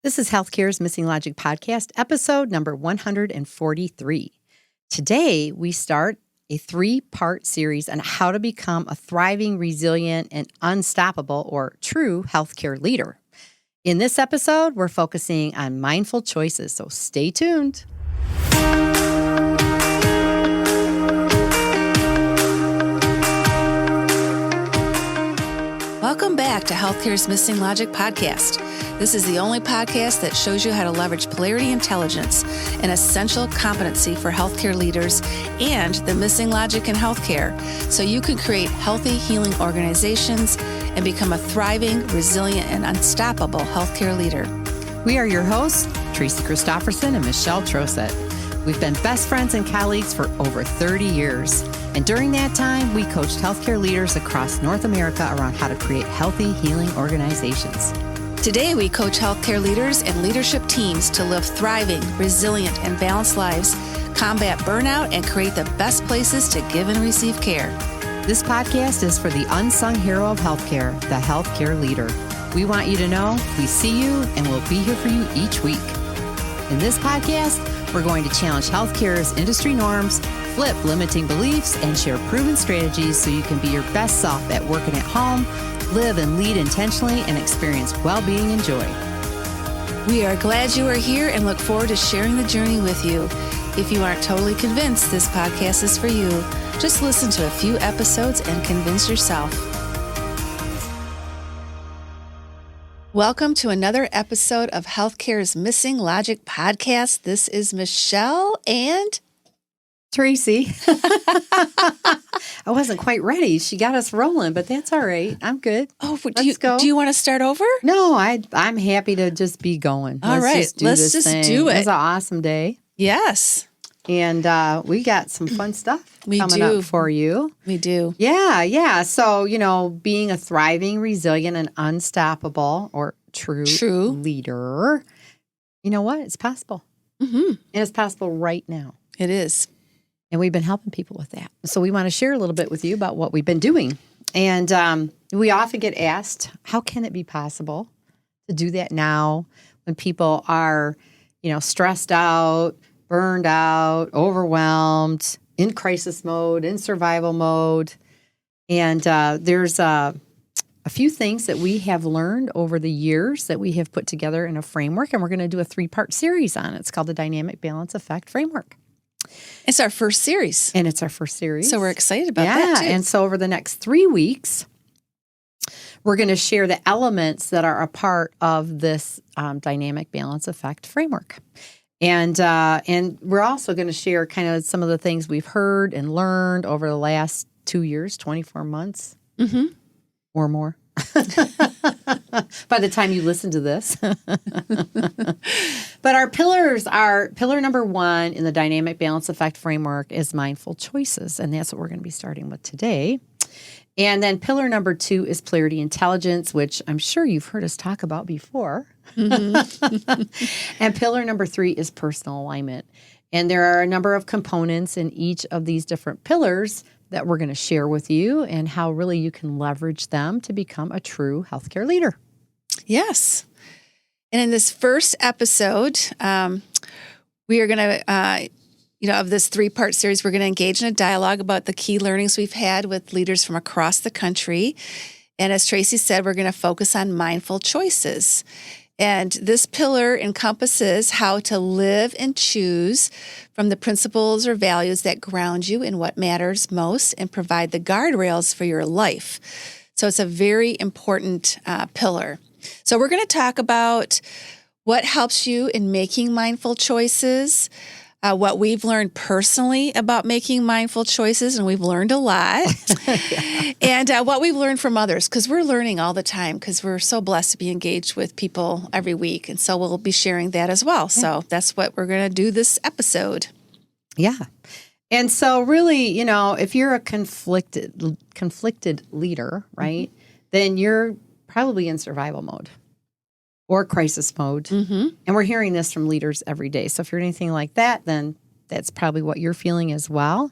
This is Healthcare's Missing Logic podcast, episode number 143. Today, we start a 3-part series on how to become a thriving, resilient, and unstoppable or true healthcare leader. In this episode, we're focusing on mindful choices, so stay tuned. Welcome back to Healthcare's Missing Logic podcast. This is the only podcast that shows you how to leverage polarity intelligence, an essential competency for healthcare leaders, and the missing logic in healthcare, so you can create healthy, healing organizations and become a thriving, resilient, and unstoppable healthcare leader. We are your hosts, Tracy Christofferson and Michelle Trosett. We've been best friends and colleagues for over 30 years. And during that time, we coached healthcare leaders across North America around how to create healthy, healing organizations. Today, we coach healthcare leaders and leadership teams to live thriving, resilient, and balanced lives, combat burnout, and create the best places to give and receive care. This podcast is for the unsung hero of healthcare, the healthcare leader. We want you to know we see you and we'll be here for you each week. In this podcast, we're going to challenge healthcare's industry norms, flip limiting beliefs, and share proven strategies so you can be your best self at work and at home, live and lead intentionally, and experience well-being and joy. We are glad you are here and look forward to sharing the journey with you. If you aren't totally convinced this podcast is for you, just listen to a few episodes and convince yourself. Welcome to another episode of Healthcare's Missing Logic podcast. This is Michelle and Tracy. I wasn't quite ready. She got us rolling, but that's all right. I'm good. Oh, Let's go. Do you want to start over? No, I'm happy to just be going. Let's just do it. It was an awesome day. Yes. And we got some fun stuff coming up for you. We do. Yeah. So, being a thriving, resilient, and unstoppable or true leader, you know what? It's possible. Mm-hmm. And it's possible right now. It is. And we've been helping people with that. So we want to share a little bit with you about what we've been doing. And we often get asked, how can it be possible to do that now when people are, stressed out, burned out, overwhelmed, in crisis mode, in survival mode? And there's a few things that we have learned over the years that we have put together in a framework, and we're going to do a 3-part series on it. It's called the Dynamic Balance Effect Framework. It's our first series. And it's our first series. So we're excited about that, too. And so over the next 3 weeks, we're going to share the elements that are a part of this Dynamic Balance Effect Framework. And we're also going to share kind of some of the things we've heard and learned over the last 2 years, 24 months, or more. By the time you listen to this. But our pillars are, pillar number 1 in the Dynamic Balance Effect Framework is mindful choices. And that's what we're going to be starting with today. And then pillar number 2 is polarity intelligence, which I'm sure you've heard us talk about before. And pillar number 3 is personal alignment. And there are a number of components in each of these different pillars that we're going to share with you and how really you can leverage them to become a true healthcare leader. Yes. And in this first episode, we are going to, of this 3-part series, we're going to engage in a dialogue about the key learnings we've had with leaders from across the country. And as Tracy said, we're going to focus on mindful choices. And this pillar encompasses how to live and choose from the principles or values that ground you in what matters most and provide the guardrails for your life. So it's a very important pillar. So we're going to talk about what helps you in making mindful choices, what we've learned personally about making mindful choices, and we've learned a lot, and what we've learned from others, because we're learning all the time, because we're so blessed to be engaged with people every week, and so we'll be sharing that as well. So that's what we're going to do this episode. Yeah. And so really, if you're a conflicted leader, right, then you're probably in survival mode or crisis mode. And we're hearing this from leaders every day. So if you're anything like that, then that's probably what you're feeling as well.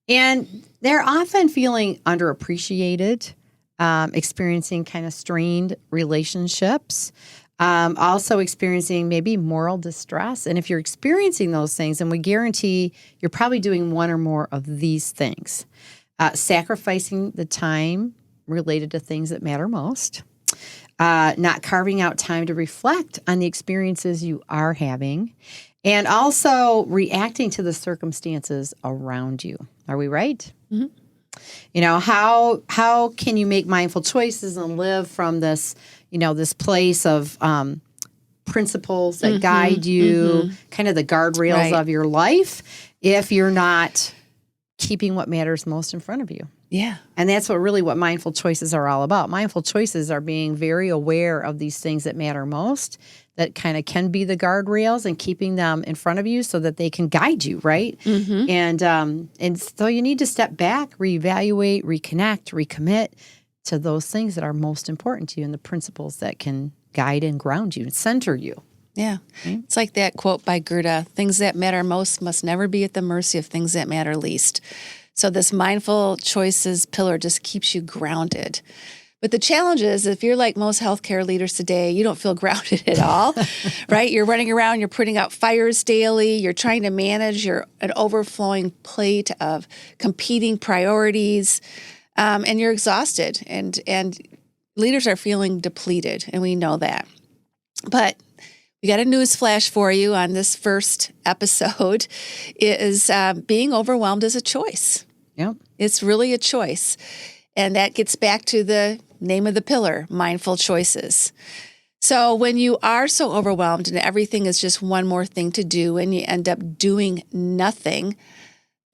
And they're often feeling underappreciated, experiencing kind of strained relationships, Also experiencing maybe moral distress. And if you're experiencing those things, and we guarantee you're probably doing one or more of these things, sacrificing the time related to things that matter most, not carving out time to reflect on the experiences you are having, and also reacting to the circumstances around you. Are we right? Mm-hmm. You know, how can you make mindful choices and live from this, this place of principles that guide you, kind of the guardrails of your life, if you're not keeping what matters most in front of you? Yeah. And that's what mindful choices are all about. Mindful choices are being very aware of these things that matter most, that kind of can be the guardrails, and keeping them in front of you so that they can guide you, right? Mm-hmm. And so you need to step back, reevaluate, reconnect, recommit to those things that are most important to you and the principles that can guide and ground you and center you. Yeah. Okay. It's like that quote by Goethe, things that matter most must never be at the mercy of things that matter least. So this mindful choices pillar just keeps you grounded. But the challenge is, if you're like most healthcare leaders today, you don't feel grounded at all, right? You're running around, you're putting out fires daily, you're trying to manage an overflowing plate of competing priorities, and you're exhausted, and leaders are feeling depleted, and we know that. But we got a news flash for you on this first episode. Is being overwhelmed is a choice. Yep. It's really a choice. And that gets back to the name of the pillar, mindful choices. So when you are so overwhelmed and everything is just one more thing to do and you end up doing nothing,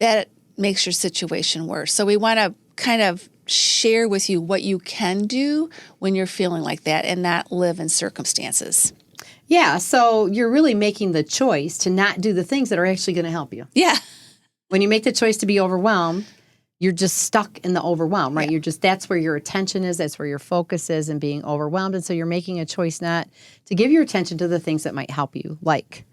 that makes your situation worse. So we want to kind of share with you what you can do when you're feeling like that and not live in circumstances. Yeah, so you're really making the choice to not do the things that are actually going to help you. Yeah. When you make the choice to be overwhelmed, you're just stuck in the overwhelm, right? Yeah. That's where your attention is, that's where your focus is, and being overwhelmed. And so you're making a choice not to give your attention to the things that might help you, like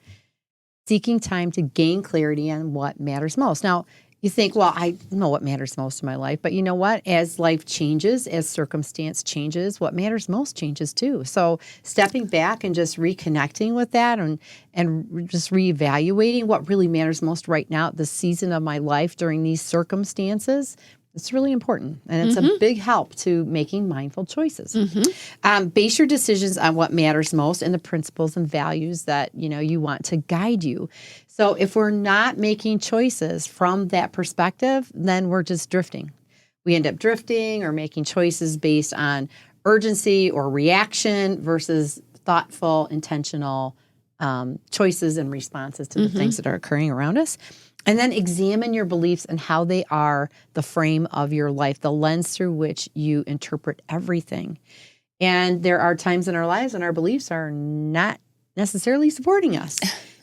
seeking time to gain clarity on what matters most. Now, you think, well, I know what matters most in my life, but you know what? As life changes, as circumstance changes, what matters most changes too. So stepping back and just reconnecting with that and just reevaluating what really matters most right now at the season of my life during these circumstances, it's really important. And it's a big help to making mindful choices. Base your decisions on what matters most and the principles and values that, you want to guide you. So if we're not making choices from that perspective, then we're just drifting. We end up drifting or making choices based on urgency or reaction versus thoughtful, intentional choices and responses to the things that are occurring around us. And then examine your beliefs and how they are the frame of your life, the lens through which you interpret everything. And there are times in our lives when our beliefs are not necessarily supporting us.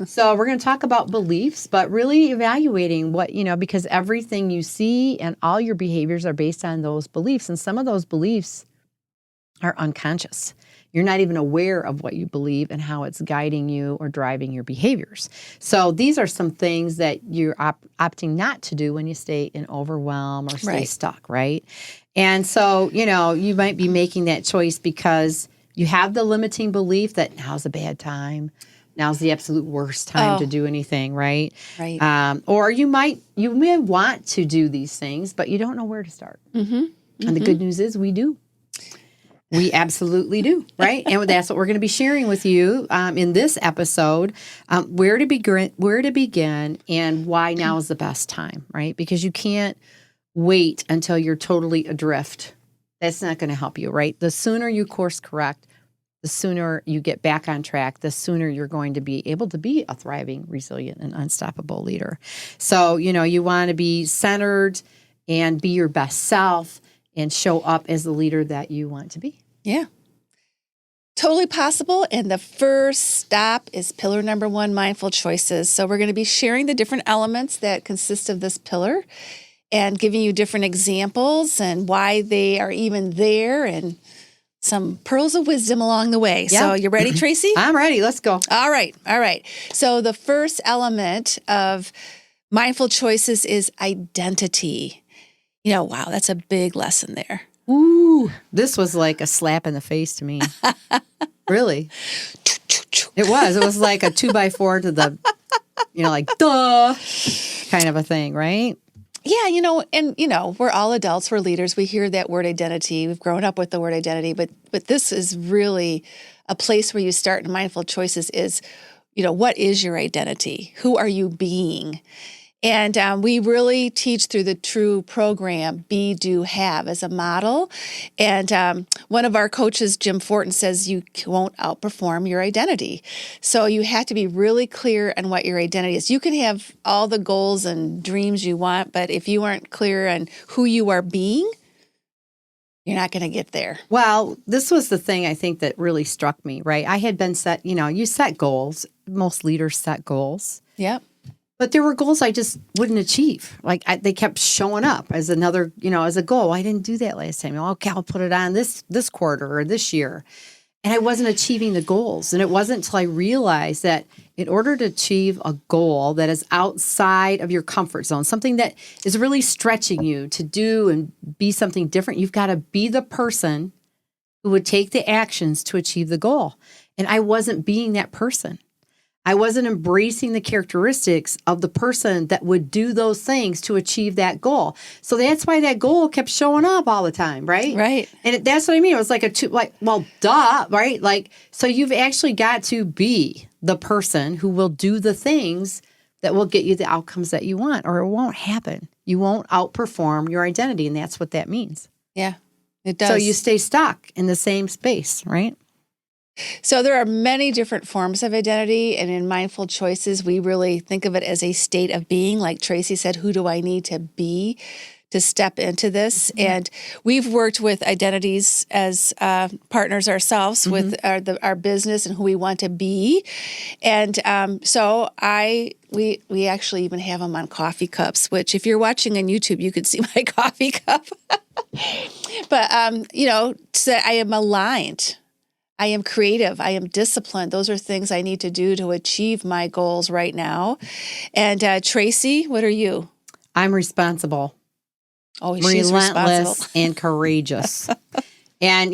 So we're going to talk about beliefs, but really evaluating what, because everything you see and all your behaviors are based on those beliefs. And some of those beliefs are unconscious. You're not even aware of what you believe and how it's guiding you or driving your behaviors. So these are some things that you're opting not to do when you stay in overwhelm or stay stuck, right? And so, you might be making that choice because you have the limiting belief that now's a bad time. Now's the absolute worst time to do anything, right? Right. Or you may want to do these things, but you don't know where to start. And the good news is we do. We absolutely do, right? And that's what we're going to be sharing with you in this episode, where to begin and why now is the best time, right? Because you can't wait until you're totally adrift. That's not going to help you, right? The sooner you course correct, the sooner you get back on track, the sooner you're going to be able to be a thriving, resilient, and unstoppable leader. So, you want to be centered and be your best self and show up as the leader that you want to be. Yeah. Totally possible. And the first stop is pillar number 1, mindful choices. So we're going to be sharing the different elements that consist of this pillar and giving you different examples and why they are even there and some pearls of wisdom along the way. Yeah. So you ready, Tracy? I'm ready. Let's go. All right. So the first element of mindful choices is identity. Wow, that's a big lesson there. Ooh, this was like a slap in the face to me. Really. It was like a 2x4 to the, like, duh, kind of a thing, right? Yeah, and we're all adults, we're leaders. We hear that word identity. We've grown up with the word identity, but this is really a place where you start in mindful choices is, what is your identity? Who are you being? And we really teach through the TRU program, be, do, have as a model. And one of our coaches, Jim Fortin, says you won't outperform your identity. So you have to be really clear on what your identity is. You can have all the goals and dreams you want, but if you aren't clear on who you are being, you're not going to get there. Well, this was the thing I think that really struck me, right? I had been set, you set goals. Most leaders set goals. Yep. But there were goals I just wouldn't achieve. Like they kept showing up as another, as a goal. I didn't do that last time. Okay, I'll put it on this quarter or this year. And I wasn't achieving the goals. And it wasn't until I realized that in order to achieve a goal that is outside of your comfort zone, something that is really stretching you to do and be something different, you've got to be the person who would take the actions to achieve the goal. And I wasn't being that person. I wasn't embracing the characteristics of the person that would do those things to achieve that goal. So that's why that goal kept showing up all the time, right? Right. And that's what I mean. It was like duh, right? Like, so you've actually got to be the person who will do the things that will get you the outcomes that you want, or it won't happen. You won't outperform your identity, and that's what that means. Yeah, it does. So you stay stuck in the same space, right? So there are many different forms of identity, and in mindful choices, we really think of it as a state of being. Like Tracy said, who do I need to be to step into this? Mm-hmm. And we've worked with identities as partners ourselves with our business and who we want to be. And so we actually even have them on coffee cups, which if you're watching on YouTube, you could see my coffee cup. But, so I am aligned. I am creative. I am disciplined. Those are things I need to do to achieve my goals right now. And Tracy, what are you? I'm responsible. Oh, she's relentless and courageous. And,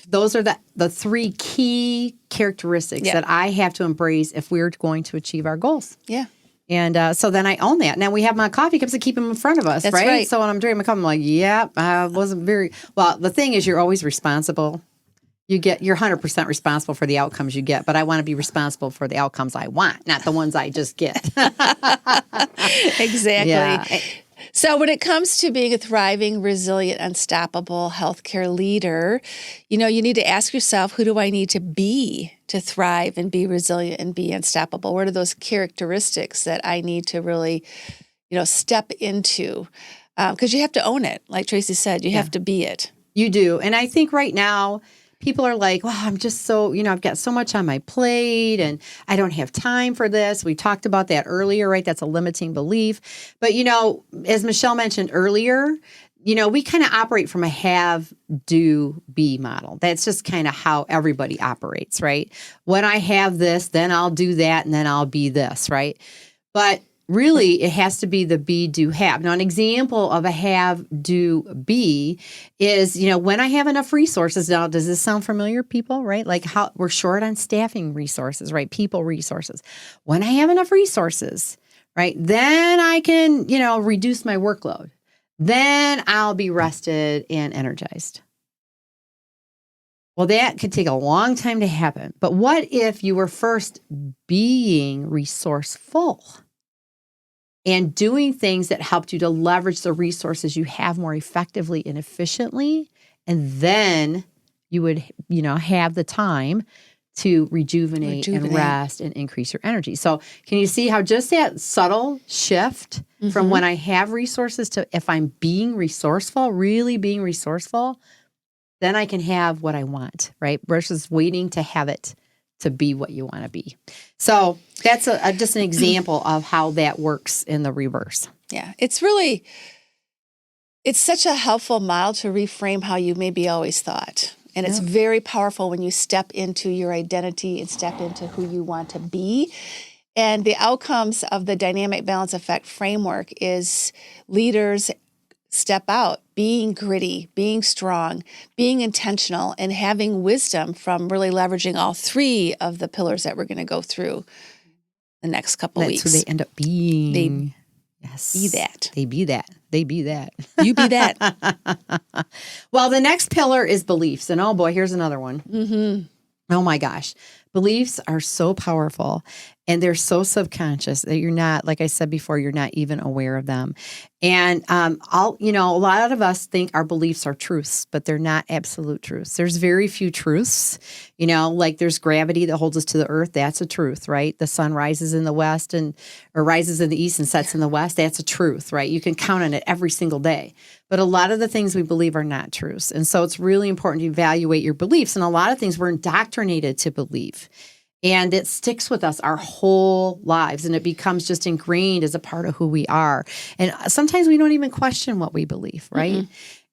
those are the three key characteristics that I have to embrace if we're going to achieve our goals. Yeah. And so then I own that. Now we have my coffee cups to keep them in front of us, That's right? So when I'm drinking my coffee, I'm like, I wasn't very well. The thing is, you're always responsible. You're 100% responsible for the outcomes you get, but I want to be responsible for the outcomes I want, not the ones I just get. Exactly. Yeah. So when it comes to being a thriving, resilient, unstoppable healthcare leader, you need to ask yourself, who do I need to be to thrive and be resilient and be unstoppable? What are those characteristics that I need to really, step into? Because you have to own it. Like Tracy said, you have to be it. You do. And I think right now, people are like, well, I'm just so, I've got so much on my plate and I don't have time for this. We talked about that earlier, right? That's a limiting belief. But, as Michelle mentioned earlier, we kind of operate from a have, do, be model. That's just kind of how everybody operates, right? When I have this, then I'll do that and then I'll be this, right? But really, it has to be the be, do, have. Now, an example of a have, do, be is, when I have enough resources. Now, does this sound familiar, people, right? Like how we're short on staffing resources, right? People resources. When I have enough resources, right, then I can, reduce my workload. Then I'll be rested and energized. Well, that could take a long time to happen. But what if you were first being resourceful? And doing things that helped you to leverage the resources you have more effectively and efficiently. And then you would, have the time to rejuvenate and rest and increase your energy. So can you see how just that subtle shift from when I have resources to if I'm being resourceful, really being resourceful, then I can have what I want, right? Versus waiting to have it to be what you want to be. So that's just an example of how that works in the reverse. Yeah, it's such a helpful model to reframe how you maybe always thought. And it's very powerful when you step into your identity and step into who you want to be. And the outcomes of the dynamic balance effect framework is leaders step out, being gritty, being strong, being intentional, and having wisdom from really leveraging all three of the pillars that we're going to go through the next couple That's weeks. who they end up being. Yes. Be that. They be that. They be that. You be that. Well, the next pillar is beliefs. And oh boy, here's another one. Mm-hmm. Oh my gosh. Beliefs are so powerful and they're so subconscious that you're not, like I said before, you're not even aware of them. And a lot of us think our beliefs are truths, but they're not absolute truths. There's very few truths, like there's gravity that holds us to the earth. That's a truth, right? The sun rises in the west or rises in the east and sets in the west. That's a truth, right? You can count on it every single day. But a lot of the things we believe are not truths. And so it's really important to evaluate your beliefs. And a lot of things we're indoctrinated to believe. And it sticks with us our whole lives. And it becomes just ingrained as a part of who we are. And sometimes we don't even question what we believe, right?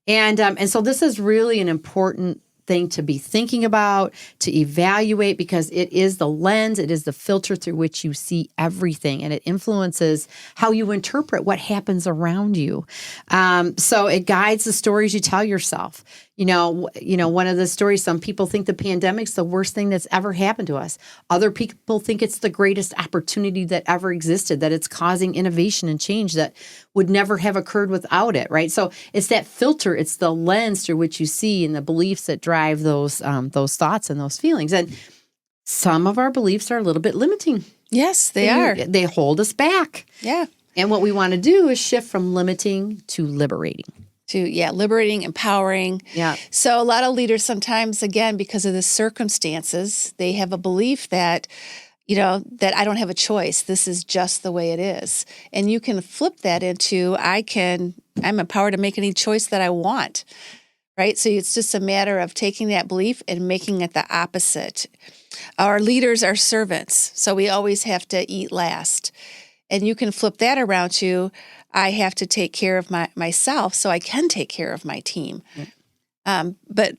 Mm-hmm. And so this is really an important thing to be thinking about, to evaluate, because it is the lens, it is the filter through which you see everything, and it influences how you interpret what happens around you. So it guides the stories you tell yourself. One of the stories, some people think the pandemic's the worst thing that's ever happened to us. Other people think it's the greatest opportunity that ever existed, that it's causing innovation and change that would never have occurred without it, right? So it's that filter, it's the lens through which you see and the beliefs that drive those thoughts and those feelings. And some of our beliefs are a little bit limiting. Yes, they are. They hold us back. Yeah. And what we want to do is shift from limiting to liberating. Liberating, empowering. Yeah. So a lot of leaders sometimes, again, because of the circumstances, they have a belief that, that I don't have a choice. This is just the way it is. And you can flip that into, I'm empowered to make any choice that I want, right? So it's just a matter of taking that belief and making it the opposite. Our leaders are servants, so we always have to eat last. And you can flip that around to, I have to take care of myself so I can take care of my team. Yeah. But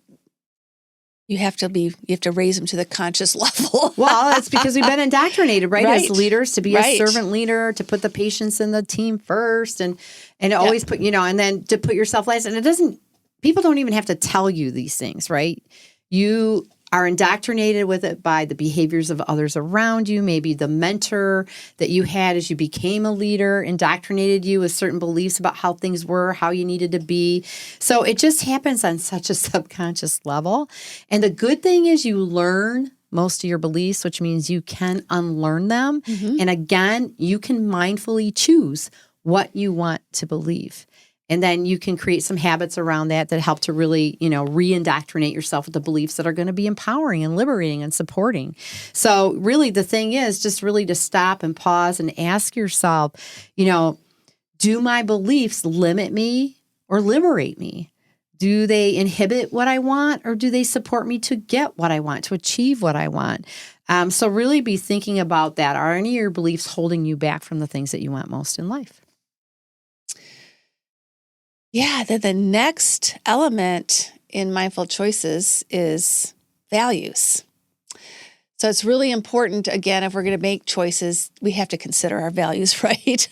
you have to raise them to the conscious level. Well, that's because we've been indoctrinated, right? As leaders, to be right. a servant leader, to put the patients in the team first and always put, and then to put yourself last. And people don't even have to tell you these things, right? You are indoctrinated with it by the behaviors of others around you. Maybe the mentor that you had as you became a leader indoctrinated you with certain beliefs about how things were, how you needed to be. So it just happens on such a subconscious level. And the good thing is you learn most of your beliefs, which means you can unlearn them. Mm-hmm. And again, you can mindfully choose what you want to believe. And then you can create some habits around that help to really, re-indoctrinate yourself with the beliefs that are going to be empowering and liberating and supporting. So really the thing is just really to stop and pause and ask yourself, do my beliefs limit me or liberate me? Do they inhibit what I want, or do they support me to get what I want, to achieve what I want? So really be thinking about that. Are any of your beliefs holding you back from the things that you want most in life? Yeah, then the next element in mindful choices is values. So it's really important, again, if we're going to make choices, we have to consider our values, right?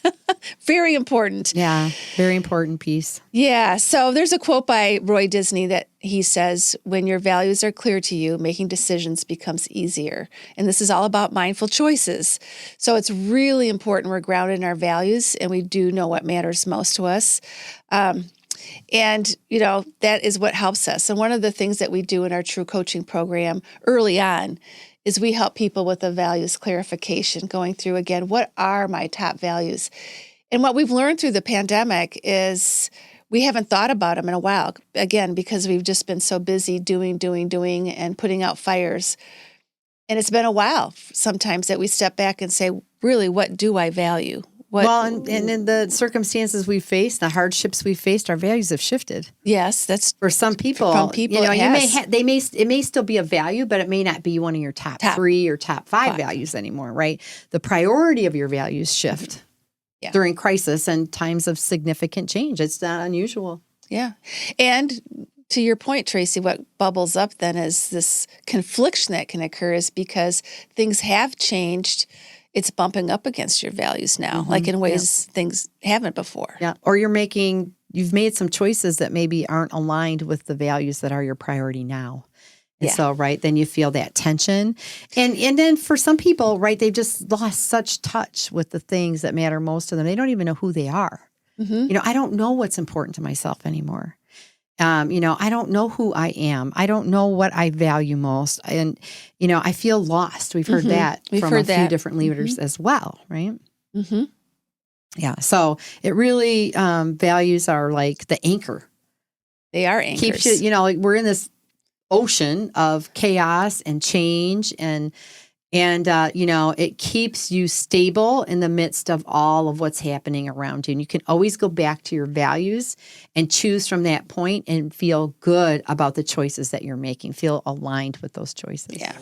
Very important. Yeah, very important piece. Yeah, so there's a quote by Roy Disney that he says, when your values are clear to you, making decisions becomes easier. And this is all about mindful choices. So it's really important we're grounded in our values and we do know what matters most to us. And, that is what helps us. And one of the things that we do in our TRU coaching program early on is we help people with a values clarification, going through, again, what are my top values? And what we've learned through the pandemic is we haven't thought about them in a while, again, because we've just been so busy doing, and putting out fires. And it's been a while sometimes that we step back and say, really, what do I value? And in the circumstances we faced, the hardships we faced, our values have shifted. Yes, that's for some people. From people, it may still be a value, but it may not be one of your top 3 or top 5 values anymore, right? The priority of your values shift during crisis and times of significant change. It's not unusual. Yeah, and to your point, Tracy, what bubbles up then is this confliction that can occur is because things have changed. It's bumping up against your values now, like in ways things haven't before. Yeah. Or you're making you've made some choices that maybe aren't aligned with the values that are your priority now. And so, right, then you feel that tension. And then for some people, right, they've just lost such touch with the things that matter most to them. They don't even know who they are. I don't know what's important to myself anymore. I don't know who I am. I don't know what I value most. And, I feel lost. We've heard that from a few different leaders as well, right? Yeah. So it really, values are like the anchor. They are anchors. Keeps you, like we're in this ocean of chaos and change and it keeps you stable in the midst of all of what's happening around you. And you can always go back to your values and choose from that point and feel good about the choices that you're making, feel aligned with those choices. Yeah.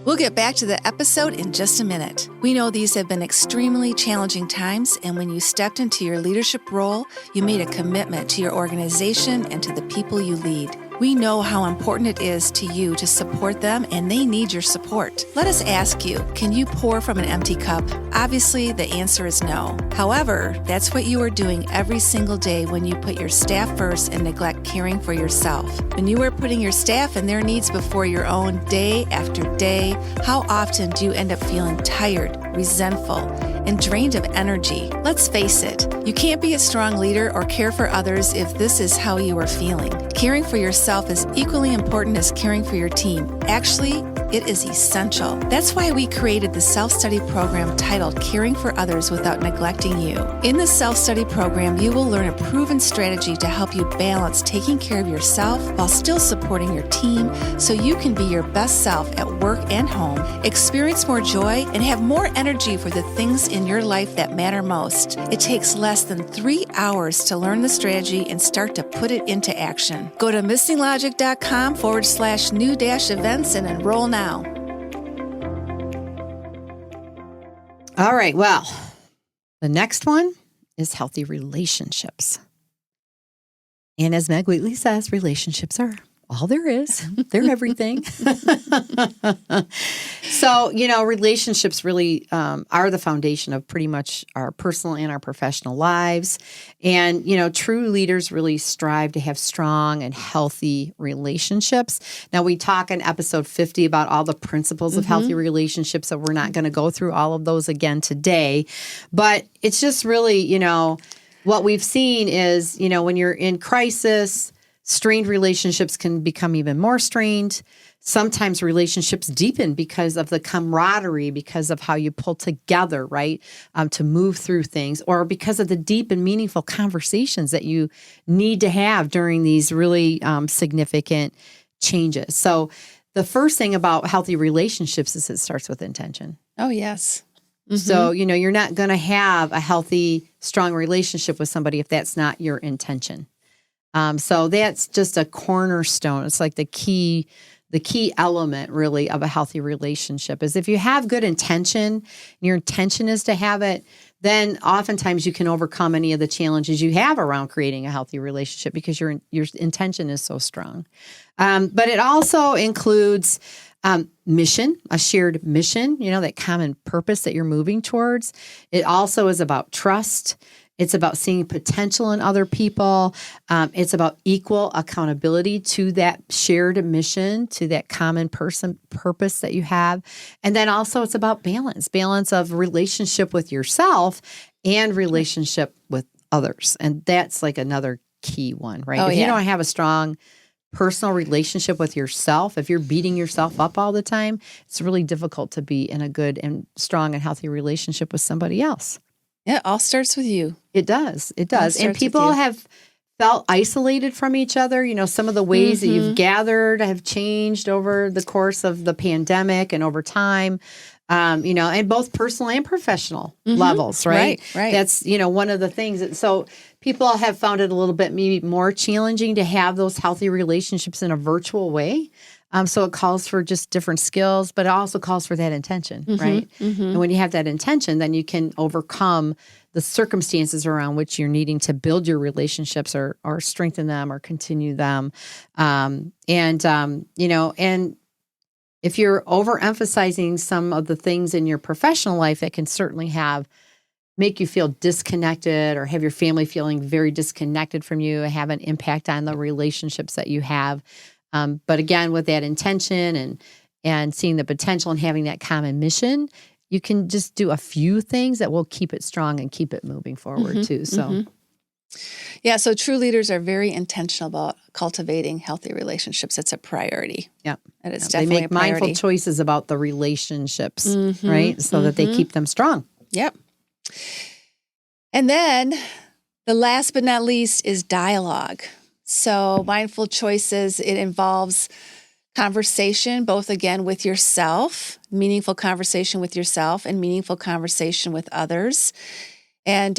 We'll get back to the episode in just a minute. We know these have been extremely challenging times, and when you stepped into your leadership role, you made a commitment to your organization and to the people you lead. We know how important it is to you to support them, and they need your support. Let us ask you, can you pour from an empty cup? Obviously, the answer is no. However, that's what you are doing every single day when you put your staff first and neglect caring for yourself. When you are putting your staff and their needs before your own day after day, how often do you end up feeling tired, resentful, and drained of energy? Let's face it, you can't be a strong leader or care for others if this is how you are feeling. Caring for yourself is equally important as caring for your team. Actually, it is essential. That's why we created the self-study program titled Caring for Others Without Neglecting You. In the self-study program, you will learn a proven strategy to help you balance taking care of yourself while still supporting your team so you can be your best self at work and home, experience more joy, and have more energy for the things in your life that matter most. It takes less than 3 hours to learn the strategy and start to put it into action. Go to missinglogic.com/new-events and enroll now. All right. Well, the next one is healthy relationships. And as Meg Wheatley says, relationships are all there is. They're everything. So, relationships really are the foundation of pretty much our personal and our professional lives. And, true leaders really strive to have strong and healthy relationships. Now, we talk in episode 50 about all the principles of healthy relationships, so we're not going to go through all of those again today. But it's just really, what we've seen is, when you're in crisis, strained relationships can become even more strained. Sometimes relationships deepen because of the camaraderie, because of how you pull together, right, to move through things, or because of the deep and meaningful conversations that you need to have during these really significant changes. So the first thing about healthy relationships is it starts with intention. Oh, yes. So, you're not going to have a healthy, strong relationship with somebody if that's not your intention. So that's just a cornerstone. It's like the key element really of a healthy relationship is if you have good intention, and your intention is to have it, then oftentimes you can overcome any of the challenges you have around creating a healthy relationship because your intention is so strong. But it also includes mission, a shared mission, that common purpose that you're moving towards. It also is about trust. It's about seeing potential in other people. It's about equal accountability to that shared mission, to that common purpose that you have. And then also it's about balance of relationship with yourself and relationship with others. And that's like another key one, right? If you don't have a strong personal relationship with yourself, if you're beating yourself up all the time, it's really difficult to be in a good and strong and healthy relationship with somebody else. Yeah, it all starts with you. It does. It does. And people have felt isolated from each other. Some of the ways that you've gathered have changed over the course of the pandemic and over time, and both personal and professional levels, right? Right. That's, one of the things. So people have found it a little bit maybe more challenging to have those healthy relationships in a virtual way. So it calls for just different skills, but it also calls for that intention, right? And when you have that intention, then you can overcome the circumstances around which you're needing to build your relationships or strengthen them or continue them. And if you're overemphasizing some of the things in your professional life, it can certainly have make you feel disconnected or have your family feeling very disconnected from you, have an impact on the relationships that you have. But again, with that intention and seeing the potential and having that common mission, you can just do a few things that will keep it strong and keep it moving forward too. So, Yeah, so true leaders are very intentional about cultivating healthy relationships. It's a priority. yeah. And it's They definitely make a priority. mindful choices about the relationships, right? So that they keep them strong. Yep. And then the last but not least is dialogue. So mindful choices, it involves conversation, both again with yourself, meaningful conversation with yourself and meaningful conversation with others. And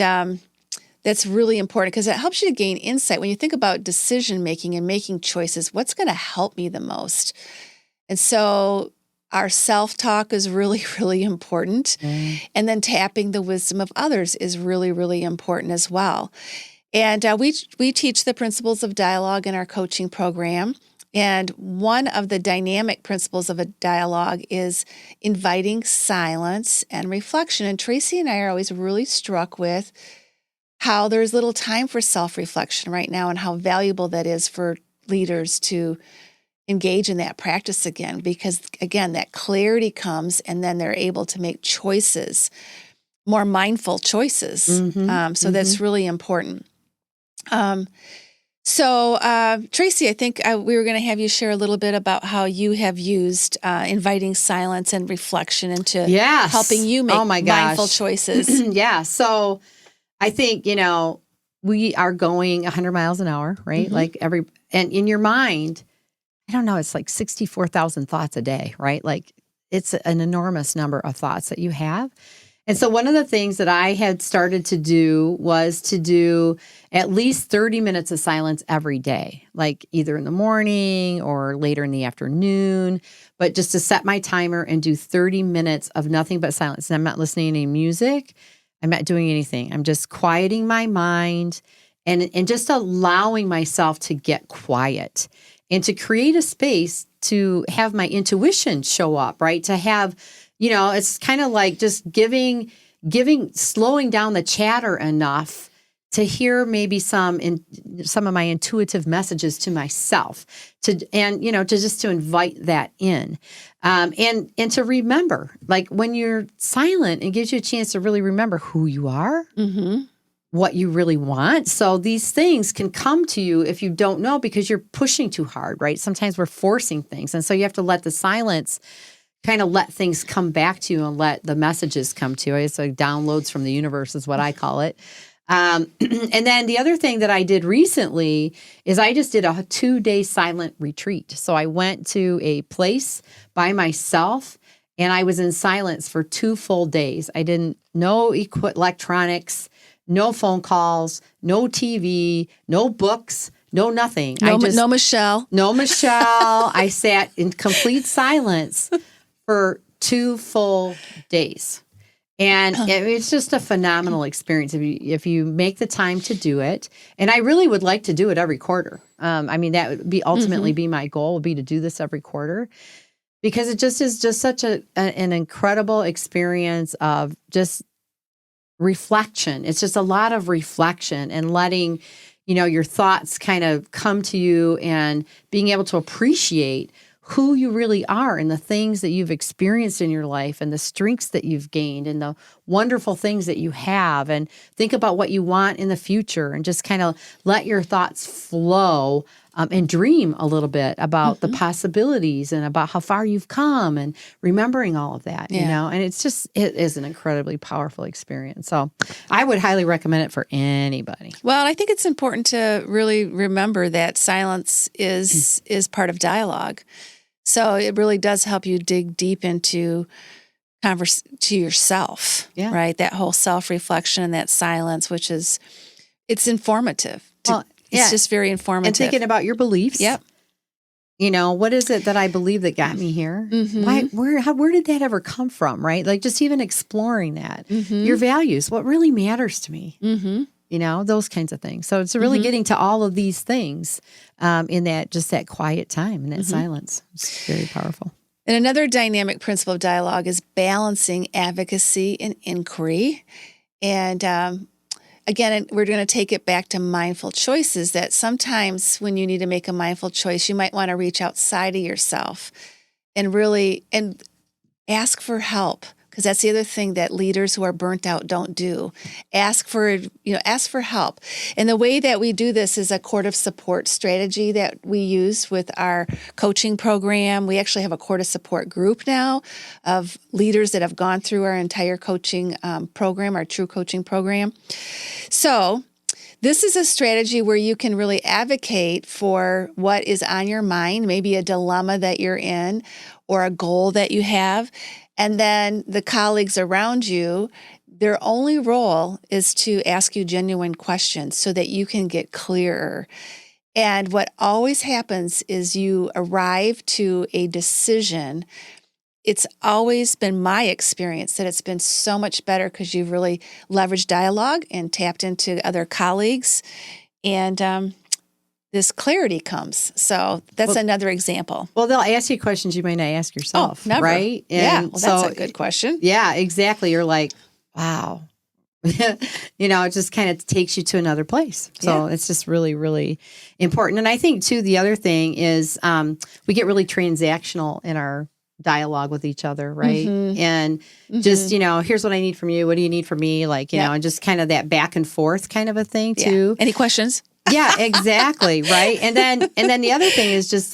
that's really important because it helps you to gain insight. When you think about decision making and making choices, what's going to help me the most? And so our self-talk is really, really important. And then tapping the wisdom of others is really, really important as well. And we teach the principles of dialogue in our coaching program. And one of the dynamic principles of a dialogue is inviting silence and reflection. And Tracy and I are always really struck with how there's little time for self-reflection right now and how valuable that is for leaders to engage in that practice again, because again, that clarity comes and then they're able to make choices, more mindful choices. So that's really important. So Tracy, I think we were going to have you share a little bit about how you have used inviting silence and reflection into helping you make mindful choices. Yeah. So I think, we are going 100 miles an hour, right? And in your mind, I don't know, it's like 64,000 thoughts a day, right? Like it's an enormous number of thoughts that you have. And so one of the things that I had started to do was to do at least 30 minutes of silence every day, like either in the morning or later in the afternoon, but just to set my timer and do 30 minutes of nothing but silence. And I'm not listening to any music. I'm not doing anything. I'm just quieting my mind and just allowing myself to get quiet and to create a space to have my intuition show up, right? To have, it's kind of like just slowing down the chatter enough to hear maybe some of my intuitive messages to myself, to invite that in, and to remember, like when you're silent, it gives you a chance to really remember who you are, what you really want. So these things can come to you if you don't know because you're pushing too hard, right? Sometimes we're forcing things, and so you have to let the silence kind of let things come back to you and let the messages come to you. It's like downloads from the universe is what I call it. And then the other thing that I did recently is I just did a 2-day silent retreat. So I went to a place by myself and I was in silence for 2 full days. I didn't, no electronics, no phone calls, no TV, no books, no nothing. No Michelle. No Michelle. I sat in complete silence for 2 full days. And it's just a phenomenal experience if you make the time to do it. And I really would like to do it every quarter. That would be ultimately be my goal, would be to do this every quarter, because it just is just such an incredible experience of just reflection. It's just a lot of reflection and letting, your thoughts kind of come to you and being able to appreciate who you really are and the things that you've experienced in your life and the strengths that you've gained and the wonderful things that you have, and think about what you want in the future and just kind of let your thoughts flow and dream a little bit about the possibilities and about how far you've come and remembering all of that, and it is an incredibly powerful experience. So I would highly recommend it for anybody. Well, I think it's important to really remember that silence is part of dialogue. So it really does help you dig deep into to yourself, right? That whole self-reflection and that silence, which it's informative. It's just very informative. And thinking about your beliefs. Yep. What is it that I believe that got me here? Where did that ever come from, right? Like just even exploring that. Your values, what really matters to me. Those kinds of things. So it's really getting to all of these things in that quiet time and that silence. It's very powerful. And another dynamic principle of dialogue is balancing advocacy and inquiry. And again, we're going to take it back to mindful choices, that sometimes when you need to make a mindful choice, you might want to reach outside of yourself and really ask for help. Because that's the other thing that leaders who are burnt out don't do. Ask for help. And the way that we do this is a court of support strategy that we use with our coaching program. We actually have a court of support group now of leaders that have gone through our entire coaching program, our TRU coaching program. So this is a strategy where you can really advocate for what is on your mind, maybe a dilemma that you're in or a goal that you have. And then the colleagues around you, their only role is to ask you genuine questions so that you can get clearer. And what always happens is you arrive to a decision. It's always been my experience that it's been so much better because you've really leveraged dialogue and tapped into other colleagues. And this clarity comes. So that's another example. Well, they'll ask you questions you might not ask yourself, never. right? And well, that's a good question. Yeah, exactly. You're like, wow. It just kind of takes you to another place. So it's just really, really important. And I think, too, the other thing is we get really transactional in our dialogue with each other, right? Mm-hmm. And just, here's what I need from you. What do you need from me? Like, know, and just kind of that back and forth kind of a thing, too. Any questions? Yeah, exactly. Right. And then the other thing is just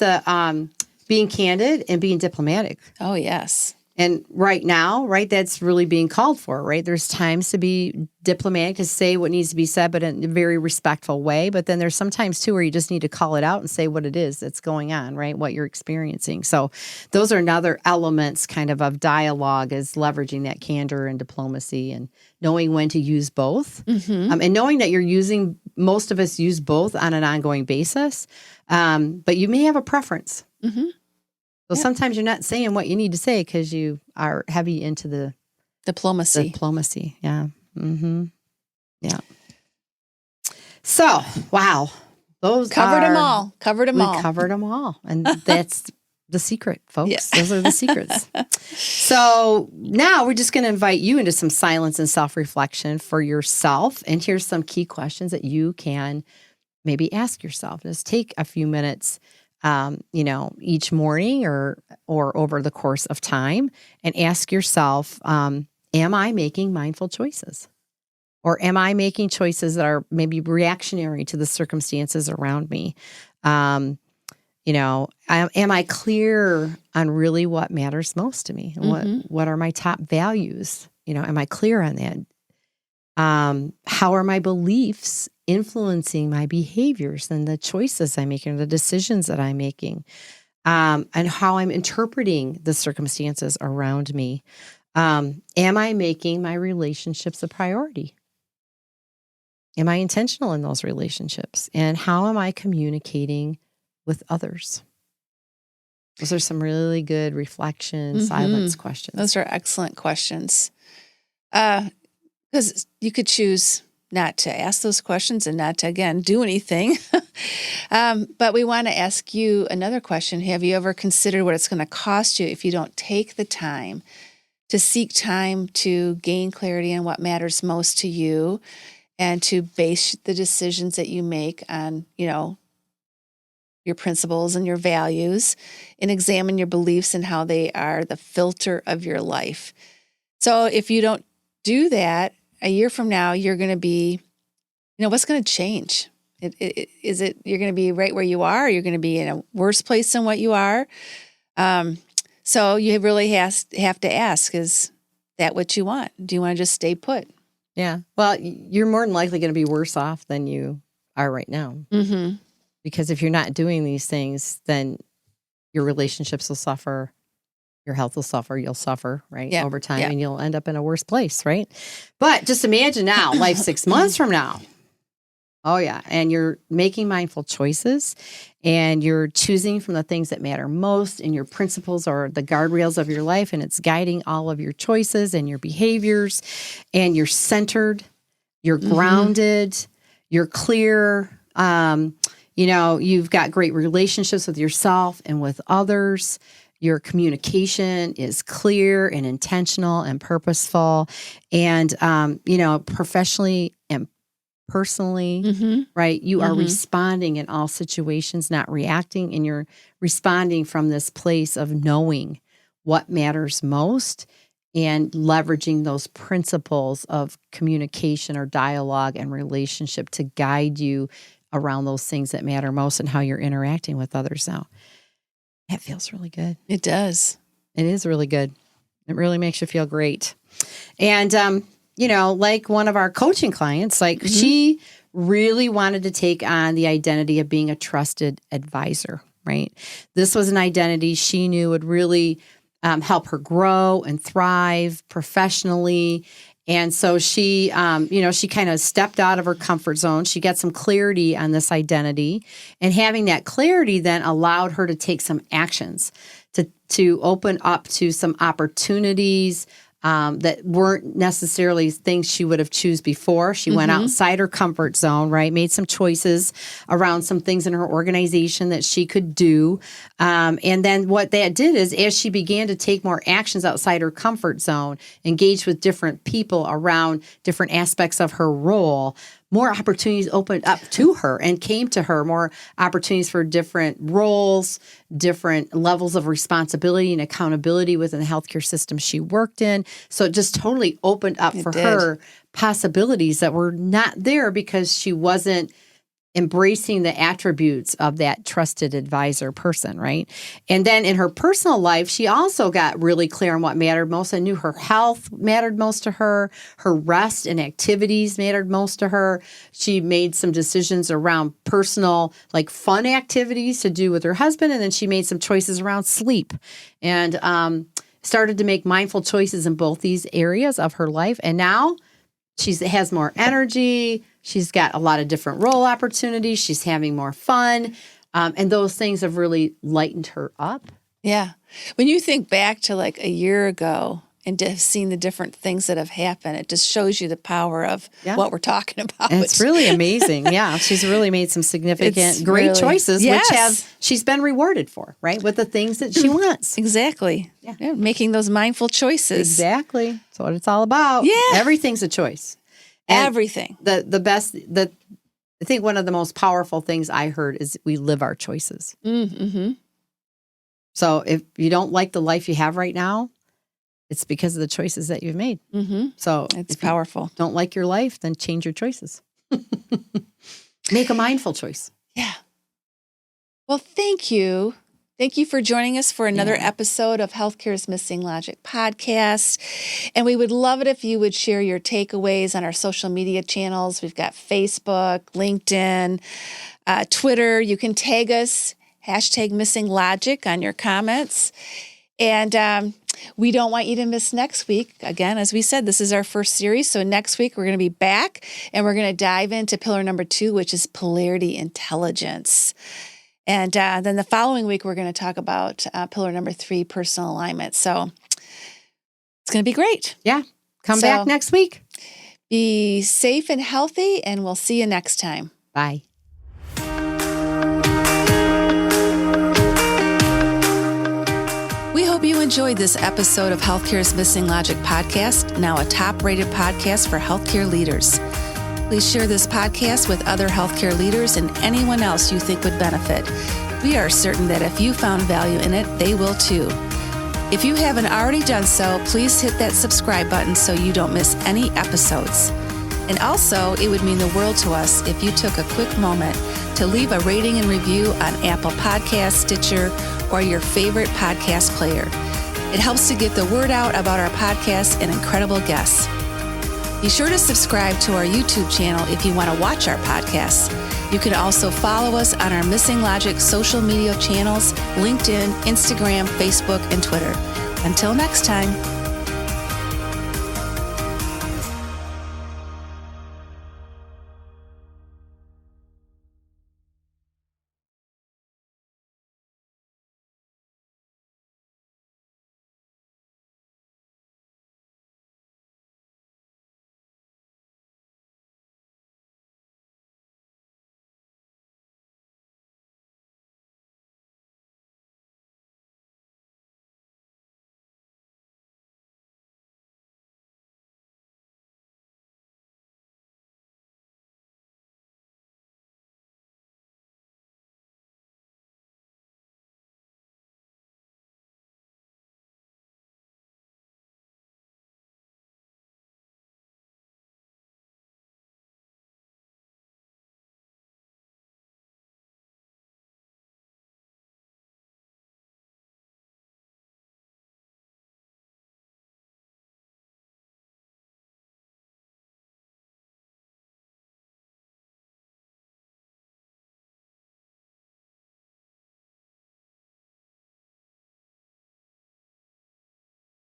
being candid and being diplomatic. Oh, yes. And right now, right, that's really being called for, right? There's times to be diplomatic, to say what needs to be said, but in a very respectful way. But then there's sometimes, too, where you just need to call it out and say what it is that's going on, right? What you're experiencing. So those are another elements kind of dialogue, is leveraging that candor and diplomacy and knowing when to use both. Mm-hmm. And knowing that most of us use both on an ongoing basis, but you may have a preference. Mm-hmm. So sometimes you're not saying what you need to say because you are heavy into the diplomacy. Yeah. Mm-hmm. Yeah. So, wow. We covered them all. We covered them all. And that's the secret, folks. Yeah. Those are the secrets. So now we're just going to invite you into some silence and self-reflection for yourself. And here's some key questions that you can maybe ask yourself. Just take a few minutes each morning or over the course of time, and ask yourself, am I making mindful choices? Or am I making choices that are maybe reactionary to the circumstances around me? Am I clear on really what matters most to me? And what are my top values? Am I clear on that? How are my beliefs influencing my behaviors and the choices I'm making, the decisions that I'm making, and how I'm interpreting the circumstances around me? Am I making my relationships a priority? Am I intentional in those relationships? And how am I communicating with others? Those are some really good reflection, silence questions. Those are excellent questions. Because you could choose not to ask those questions and not to, again, do anything. But we want to ask you another question. Have you ever considered what it's going to cost you if you don't take the time to seek time to gain clarity on what matters most to you, and to base the decisions that you make on, your principles and your values, and examine your beliefs and how they are the filter of your life? So if you don't do that, a year from now, you're going to be, what's going to change? Is it you're going to be right where you are? Or you're going to be in a worse place than what you are? So you really have to ask, is that what you want? Do you want to just stay put? Yeah. Well, you're more than likely going to be worse off than you are right now. Mm-hmm. Because if you're not doing these things, then your relationships will suffer. Your health will suffer. You'll suffer, right, over time, and you'll end up in a worse place, right? But just imagine now, life 6 months from now. Oh, yeah. And you're making mindful choices, and you're choosing from the things that matter most, and your principles are the guardrails of your life, and it's guiding all of your choices and your behaviors, and you're centered, you're grounded, you're clear. You've got great relationships with yourself and with others. your communication is clear and intentional and purposeful, and professionally and personally, right? You are responding in all situations, not reacting, and you're responding from this place of knowing what matters most and leveraging those principles of communication or dialogue and relationship to guide you around those things that matter most and how you're interacting with others now. That feels really good. It does. It is really good. It really makes you feel great. And, like one of our coaching clients, she really wanted to take on the identity of being a trusted advisor, right? This was an identity she knew would really help her grow and thrive professionally. And so she, she kind of stepped out of her comfort zone. She got some clarity on this identity, and having that clarity then allowed her to take some actions to open up to some opportunities that weren't necessarily things she would have choose before. She went outside her comfort zone, right? Made some choices around some things in her organization that she could do. And then what that did is, as she began to take more actions outside her comfort zone, engage with different people around different aspects of her role, more opportunities opened up to her and came to her, more opportunities for different roles, different levels of responsibility and accountability within the healthcare system she worked in. So it just totally opened up for her possibilities that were not there because she wasn't embracing the attributes of that trusted advisor person, right? And then in her personal life, she also got really clear on what mattered most. I knew her health mattered most to her. Her rest and activities mattered most to her. She made some decisions around personal, fun activities to do with her husband. And then she made some choices around sleep and started to make mindful choices in both these areas of her life. And now she has more energy. She's got a lot of different role opportunities. She's having more fun. And those things have really lightened her up. Yeah. When you think back to a year ago and to have seen the different things that have happened, it just shows you the power of what we're talking about. And it's really amazing. Yeah. She's really made some significant, great choices, which she's been rewarded for, right? With the things that she wants. Exactly. Yeah. Making those mindful choices. Exactly. That's what it's all about. Yeah. Everything's a choice. And everything. I think one of the most powerful things I heard is we live our choices. So if you don't like the life you have right now, it's because of the choices that you've made. So it's powerful. Don't like your life, then change your choices. Make a mindful choice. Yeah. Well, thank you. Thank you for joining us for another episode of Healthcare's Missing Logic podcast. And we would love it if you would share your takeaways on our social media channels. We've got Facebook, LinkedIn, Twitter. You can tag us, #MissingLogic on your comments. And we don't want you to miss next week. Again, as we said, this is our first series. So next week, we're going to be back and we're going to dive into pillar number 2, which is polarity intelligence. And then the following week, we're going to talk about pillar number 3, personal alignment. So it's going to be great. Yeah. Come back next week. Be safe and healthy, and we'll see you next time. Bye. We hope you enjoyed this episode of Healthcare's Missing Logic podcast, now a top-rated podcast for healthcare leaders. Please share this podcast with other healthcare leaders and anyone else you think would benefit. We are certain that if you found value in it, they will too. If you haven't already done so, please hit that subscribe button so you don't miss any episodes. And also, it would mean the world to us if you took a quick moment to leave a rating and review on Apple Podcasts, Stitcher, or your favorite podcast player. It helps to get the word out about our podcast and incredible guests. Be sure to subscribe to our YouTube channel if you want to watch our podcasts. You can also follow us on our Missing Logic social media channels, LinkedIn, Instagram, Facebook, and Twitter. Until next time.